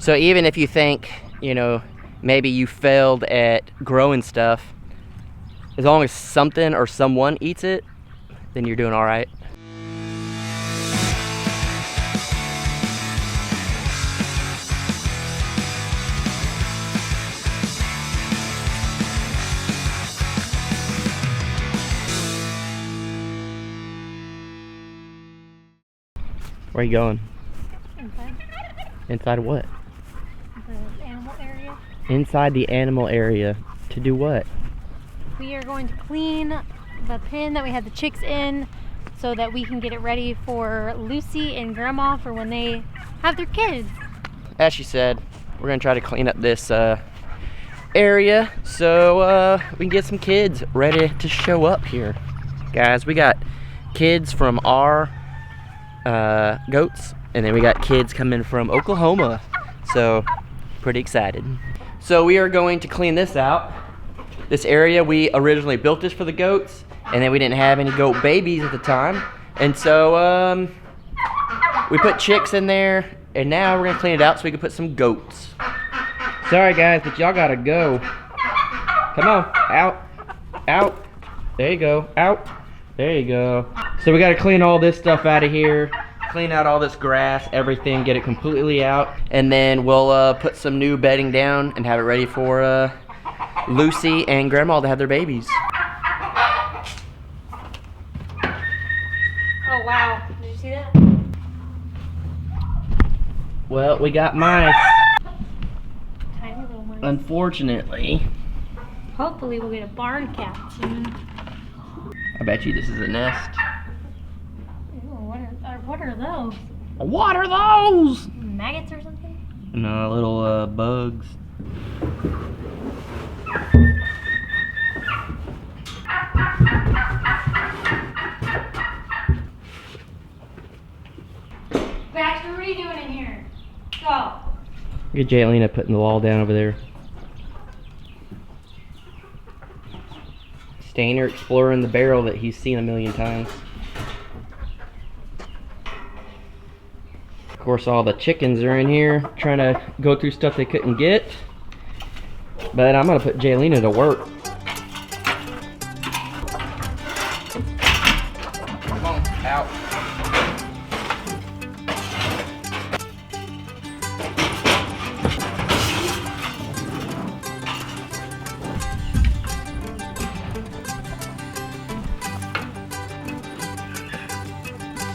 So even if you think, you know, maybe you failed at growing stuff, as long as something or someone eats it, then you're doing all right. Where are you going? Inside. Inside what? The animal area. Inside the animal area. To do what? We are going to clean the pen that we had the chicks in so that we can get it ready for Lucy and Grandma for when they have their kids. As she said, we're gonna try to clean up this area so we can get some kids ready to show up here. Guys, we got kids from our goats, and then we got kids coming from Oklahoma, so pretty excited. So we are going to clean this out. This area, we originally built this for the goats, and then we didn't have any goat babies at the time, and so we put chicks in there, and now we're gonna clean it out so we can put some goats. Sorry guys, but y'all gotta go. Come on, out, out. There you go, out. There you go. So we gotta clean all this stuff out of here, clean out all this grass, everything, get it completely out, and then we'll put some new bedding down and have it ready for Lucy and Grandma to have their babies. Oh wow, did you see that? Well, we got mice. Tiny little mice. Unfortunately. Hopefully we'll get a barn cat soon. I bet you this is a nest. Ooh, what are those? What are those? Maggots or something? No, little bugs. Baxter, what are you doing in here? Go. Look at Jaylena putting the wall down over there. Stainer exploring the barrel that he's seen a million times. Of course, all the chickens are in here trying to go through stuff they couldn't get. But I'm gonna put Jaylena to work. Come on, out.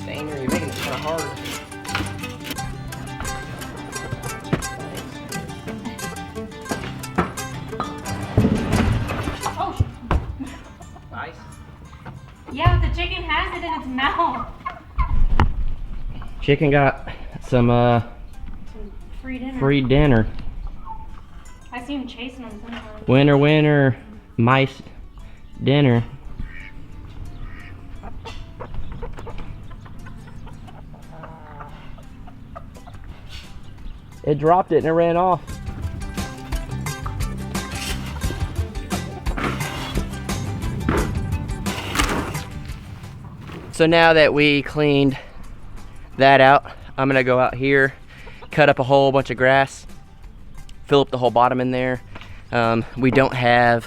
Stainer, you're making it kind of hard. Yeah, but the chicken has it in its mouth. Chicken got some free dinner. I see him chasing them sometimes. Winner, winner, mice dinner. It dropped it and it ran off. So now that we cleaned that out, I'm gonna go out here, cut up a whole bunch of grass, fill up the whole bottom in there. We don't have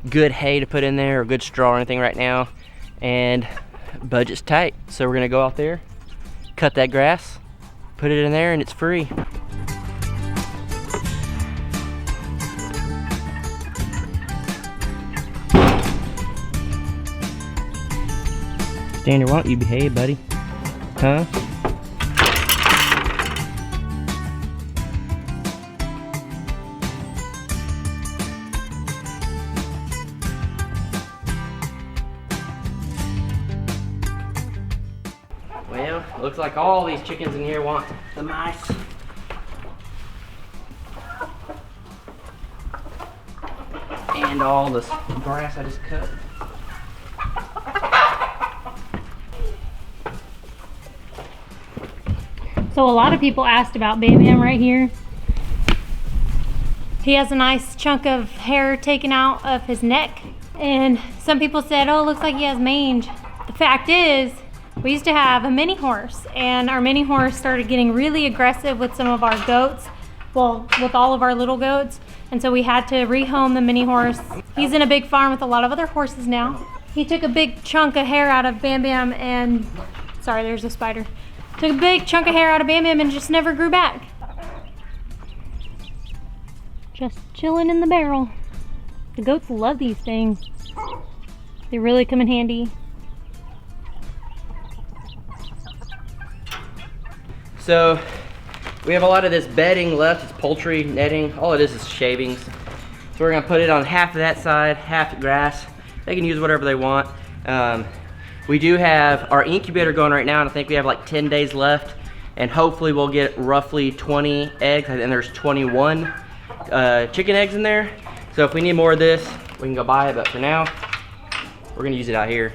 good hay to put in there or good straw or anything right now, and budget's tight. So we're gonna go out there, cut that grass, put it in there, and it's free. Stander, why don't you behave, buddy? Huh? Well, looks like all these chickens in here want the mice. And all this grass I just cut. So a lot of people asked about Bayman right here. He has a nice chunk of hair taken out of his neck. And some people said, oh, it looks like he has mange. The fact is, we used to have a mini horse, and our mini horse started getting really aggressive with some of our goats. well, with all of our little goats. And so we had to rehome the mini horse. He's in a big farm with a lot of other horses now. He took a big chunk of hair out of Bam Bam and, sorry, there's a spider. Took a big chunk of hair out of Bam Bam and just never grew back. Just chilling in the barrel. The goats love these things. They really come in handy. So we have a lot of this bedding left. It's poultry netting. All it is shavings. So we're gonna put it on half of that side, half grass. They can use whatever they want. We do have our incubator going right now, and I think we have like 10 days left. And hopefully we'll get roughly 20 eggs, and there's 21 chicken eggs in there. So if we need more of this, we can go buy it, but for now, we're gonna use it out here.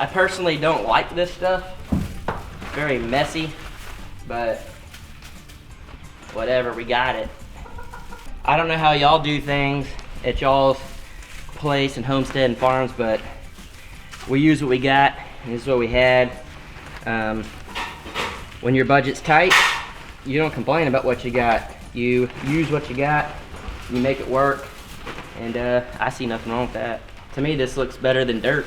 I personally don't like this stuff. It's very messy, but whatever, we got it. I don't know how y'all do things at y'all's place and homestead and farms, but we use what we got, and this is what we had. When your budget's tight, you don't complain about what you got. You use what you got, you make it work, and I see nothing wrong with that. To me, this looks better than dirt.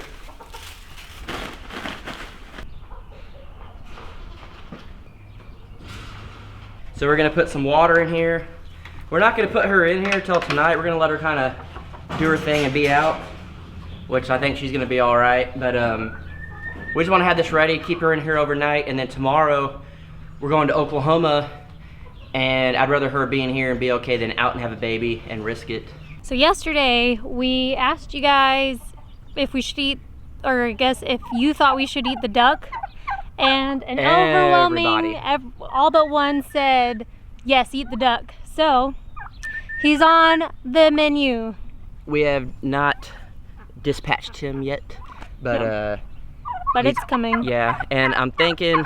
So we're gonna put some water in here. We're not gonna put her in here till tonight. We're gonna let her kind of do her thing and be out, which I think she's gonna be all right. But we just wanna have this ready, keep her in here overnight, and then tomorrow we're going to Oklahoma, and I'd rather her be in here and be okay than out and have a baby and risk it. So yesterday we asked you guys if we should eat, or I guess if you thought we should eat the duck. And an overwhelming, all but one said, yes, eat the duck. So, he's on the menu. We have not dispatched him yet, but no. But it's coming. Yeah, and I'm thinking,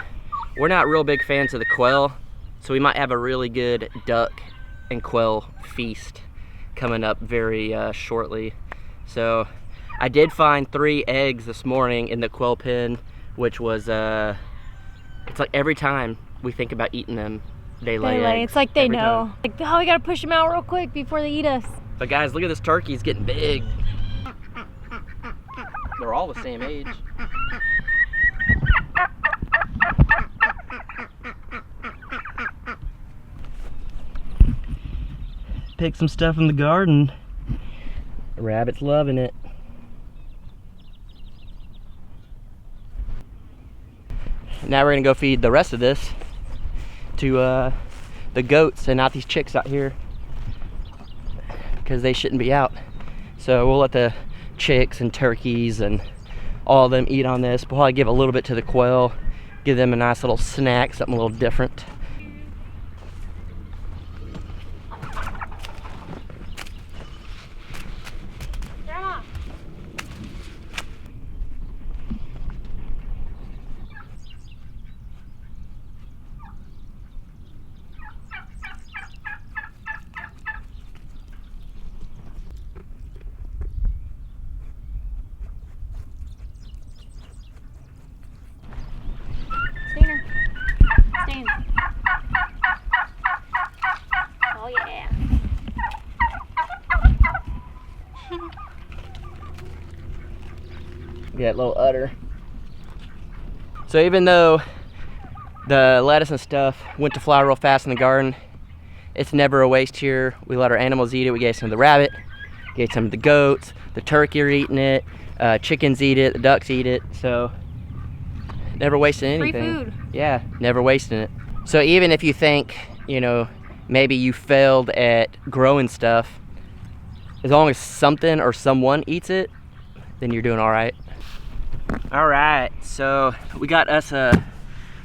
we're not real big fans of the quail, so we might have a really good duck and quail feast coming up very shortly. So, I did find 3 eggs this morning in the quail pen, which was, it's like every time we think about eating them, they lay eggs. It's like they every know. time. Like, oh, we gotta push them out real quick before they eat us. But guys, look at this turkey, he's getting big. They're all the same age. Pick some stuff in the garden. The rabbit's loving it. Now we're gonna go feed the rest of this to the goats and not these chicks out here, because they shouldn't be out. So we'll let the chicks and turkeys and all of them eat on this. We'll probably give a little bit to the quail, give them a nice little snack, something a little different. Oh yeah. That little udder. So even though the lettuce and stuff went to flower real fast in the garden, it's never a waste here. We let our animals eat it. We gave some to the rabbit, gave some to the goats, the turkey are eating it, chickens eat it, the ducks eat it. So never wasting anything. Free food. Yeah, never wasting it. So even if you think, you know, maybe you failed at growing stuff, as long as something or someone eats it, then you're doing all right. All right, so we got us a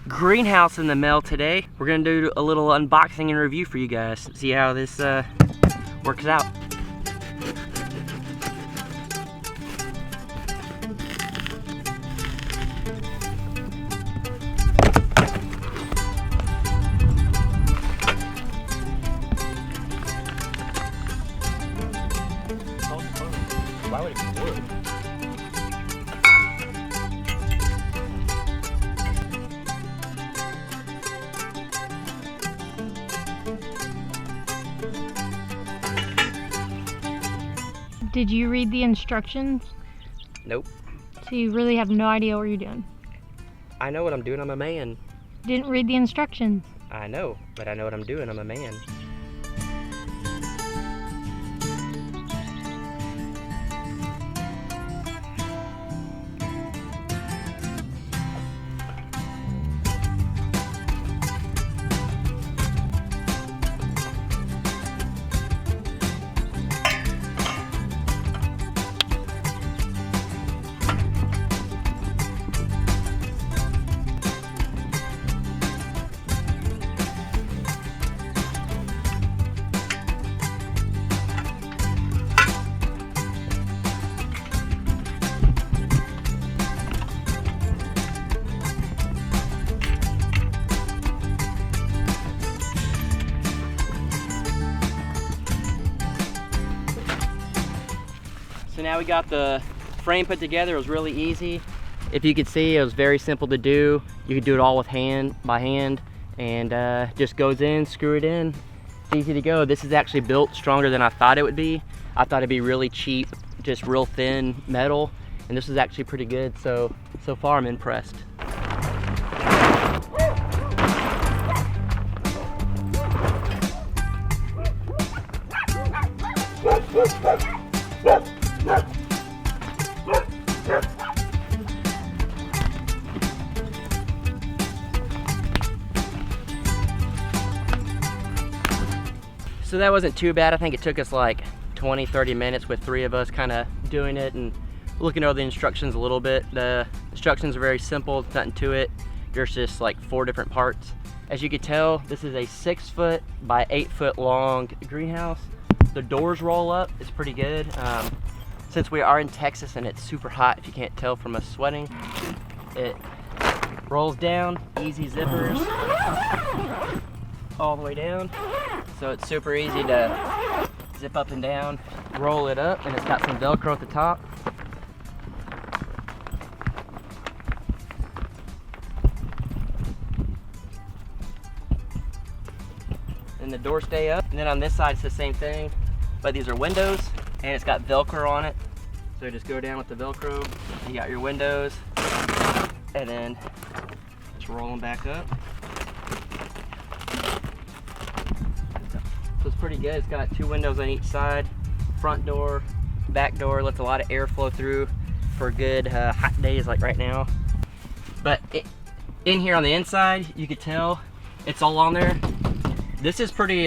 greenhouse in the mail today. We're gonna do a little unboxing and review for you guys, see how this works out. Why would it be wood? Did you read the instructions? Nope. So you really have no idea what you're doing? I know what I'm doing, I'm a man. Didn't read the instructions. I know, but I know what I'm doing, I'm a man. So now we got the frame put together. It was really easy. If you could see, it was very simple to do. You could do it all with by hand, and just goes in, screw it in. It's easy to go. This is actually built stronger than I thought it would be. I thought it'd be really cheap, just real thin metal, and this is actually pretty good. So far I'm impressed. So that wasn't too bad. I think it took us like 20-30 minutes with 3 of us kind of doing it and looking over the instructions a little bit. The instructions are very simple, nothing to it. There's just like 4 different parts. As you can tell, this is a 6-foot by 8-foot long greenhouse. The doors roll up, it's pretty good. Since we are in Texas and it's super hot, if you can't tell from us sweating, it rolls down, easy zippers, all the way down. So it's super easy to zip up and down, roll it up, and it's got some Velcro at the top. And the doors stay up. And then on this side it's the same thing, but these are windows and it's got Velcro on it. So just go down with the Velcro, you got your windows, and then just roll them back up. So it's pretty good. It's got 2 windows on each side, front door, back door, lets a lot of air flow through for good hot days like right now. But in here on the inside, you could tell it's all on there. This is pretty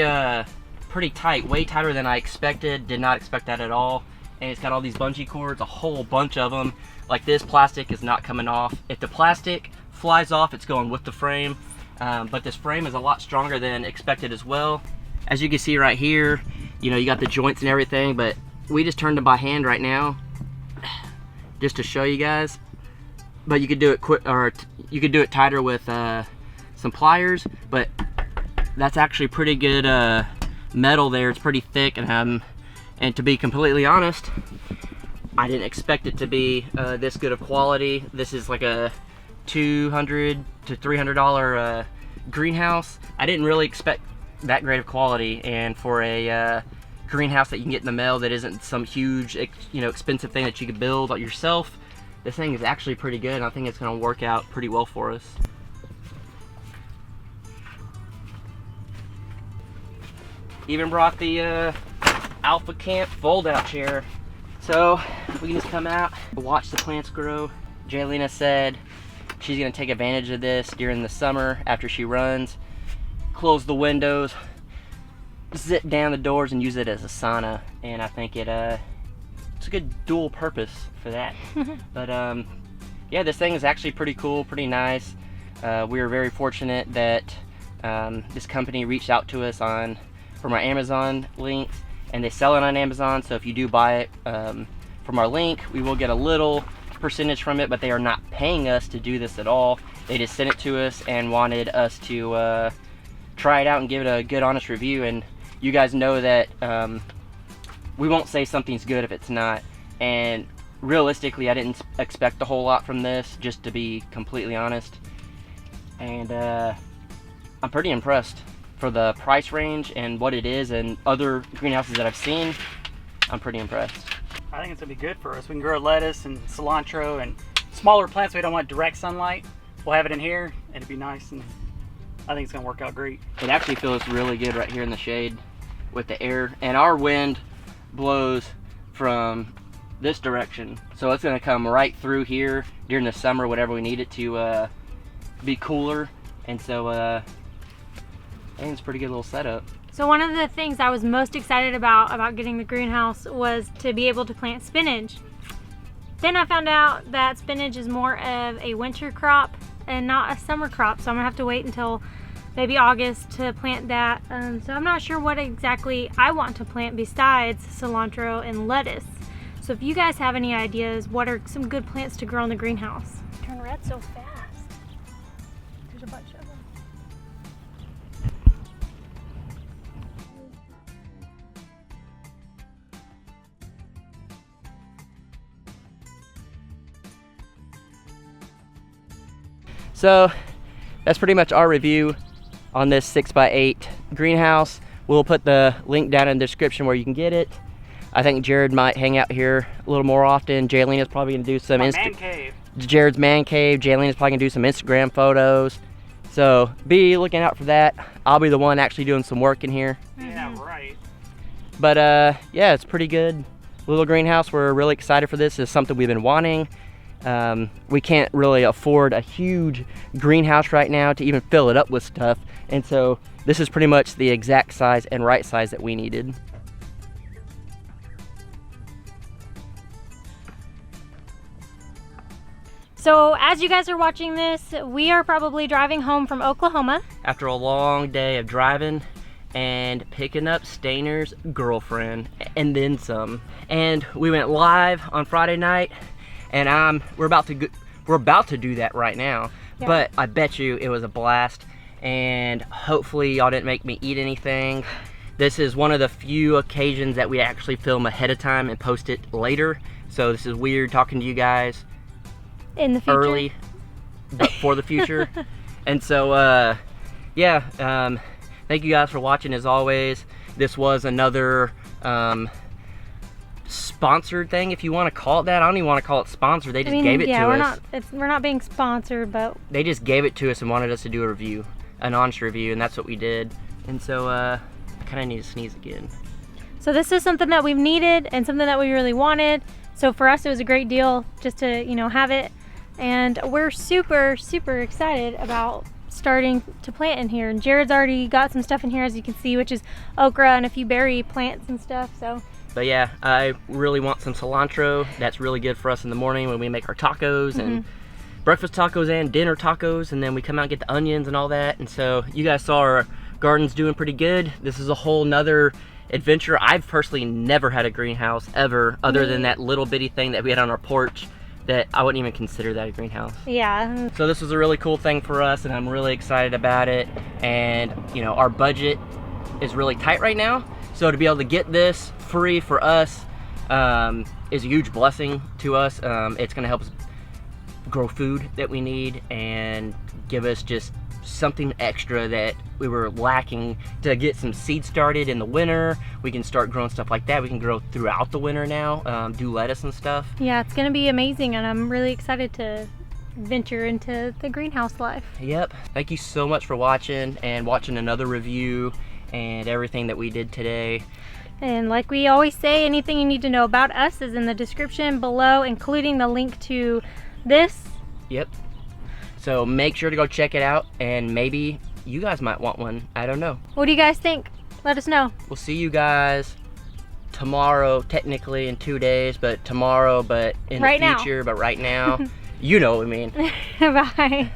tight, way tighter than I expected. Did not expect that at all. And it's got all these bungee cords, a whole bunch of them. Like this plastic is not coming off. If the plastic flies off, it's going with the frame. But this frame is a lot stronger than expected as well. As you can see right here, you know, you got the joints and everything, but we just turned them by hand right now just to show you guys. But you could do it quick, or you could do it tighter with some pliers, but that's actually pretty good metal there. It's pretty thick, and to be completely honest, I didn't expect it to be this good of quality. This is like a $200 to $300 greenhouse. I didn't really expect that great of quality, and for a greenhouse that you can get in the mail that isn't some huge, you know, expensive thing that you could build yourself, this thing is actually pretty good, and I think it's going to work out pretty well for us. Even brought the Alpha Camp fold-out chair, so we can just come out, watch the plants grow. Jaylena said she's going to take advantage of this during the summer after she runs. Close the windows, zip down the doors, and use it as a sauna, and I think it's a good dual purpose for that. But yeah, this thing is actually pretty cool, pretty nice. We were very fortunate that this company reached out to us from our Amazon links, and they sell it on Amazon. So if you do buy it from our link, we will get a little percentage from it, but they are not paying us to do this at all. They just sent it to us and wanted us to try it out and give it a good honest review. And you guys know that we won't say something's good if it's not, and realistically I didn't expect a whole lot from this, just to be completely honest. And I'm pretty impressed for the price range and what it is and other greenhouses that I've seen. I'm pretty impressed. I think it's gonna be good for us. We can grow lettuce and cilantro and smaller plants. We don't want direct sunlight. We'll have it in here, and it'd be nice, and I think it's gonna work out great. It actually feels really good right here in the shade with the air, and our wind blows from this direction, so it's gonna come right through here during the summer, whenever we need it to be cooler, and so I think it's a pretty good little setup. So one of the things I was most excited about getting the greenhouse was to be able to plant spinach. Then I found out that spinach is more of a winter crop and not a summer crop, so I'm gonna have to wait until maybe August to plant that. So I'm not sure what exactly I want to plant besides cilantro and lettuce. So if you guys have any ideas, what are some good plants to grow in the greenhouse? Turn red so fast. There's a bunch of them. So that's pretty much our review on this 6x8 greenhouse. We'll put the link down in the description where you can get it. I think Jared might hang out here a little more often. Jaylena's probably gonna do some man cave. Jared's man cave. Jaylena's probably gonna do some Instagram photos. So be looking out for that. I'll be the one actually doing some work in here. Yeah, right. But yeah, it's pretty good little greenhouse. We're really excited for this. It's something we've been wanting. We can't really afford a huge greenhouse right now to even fill it up with stuff, and so this is pretty much the exact size and right size that we needed. So as you guys are watching this, we are probably driving home from Oklahoma. After a long day of driving and picking up Stainer's girlfriend and then some. And we went live on Friday night, and we're about to do that right now. Yeah. But I bet you it was a blast, and hopefully y'all didn't make me eat anything. This is one of the few occasions that we actually film ahead of time and post it later. So this is weird talking to you guys In the future. early, but for the future. And so yeah, thank you guys for watching. As always, this was another sponsored thing, if you want to call it that. I don't even want to call it sponsored. They just gave it to us. We're not being sponsored, but They just gave it to us and wanted us to do a review, an honest review, and that's what we did. And so I kind of need to sneeze again. so this is something that we've needed and something that we really wanted. So for us, it was a great deal just to, you know, have it. And we're super, super excited about starting to plant in here. And Jared's already got some stuff in here, as you can see, which is okra and a few berry plants and stuff. So. But yeah, I really want some cilantro. That's really good for us in the morning when we make our tacos and breakfast tacos and dinner tacos, and then we come out and get the onions and all that. And so you guys saw our garden's doing pretty good. This is a whole nother adventure. I've personally never had a greenhouse ever, other than that little bitty thing that we had on our porch that I wouldn't even consider that a greenhouse. Yeah. So this was a really cool thing for us, and I'm really excited about it. And you know, our budget is really tight right now, so to be able to get this free for us is a huge blessing to us. It's gonna help us grow food that we need and give us just something extra that we were lacking to get some seed started in the winter. We can start growing stuff like that. We can grow throughout the winter now, do lettuce and stuff. Yeah, it's gonna be amazing, and I'm really excited to venture into the greenhouse life. Yep. Thank you so much for watching and watching another review and everything that we did today. And like we always say, anything you need to know about us is in the description below, including the link to this. Yep. So make sure to go check it out, and maybe you guys might want one. I don't know. What do you guys think? Let us know. We'll see you guys tomorrow, technically in 2 days, but tomorrow, but in Right the now. future, but right now. You know what I mean. Bye.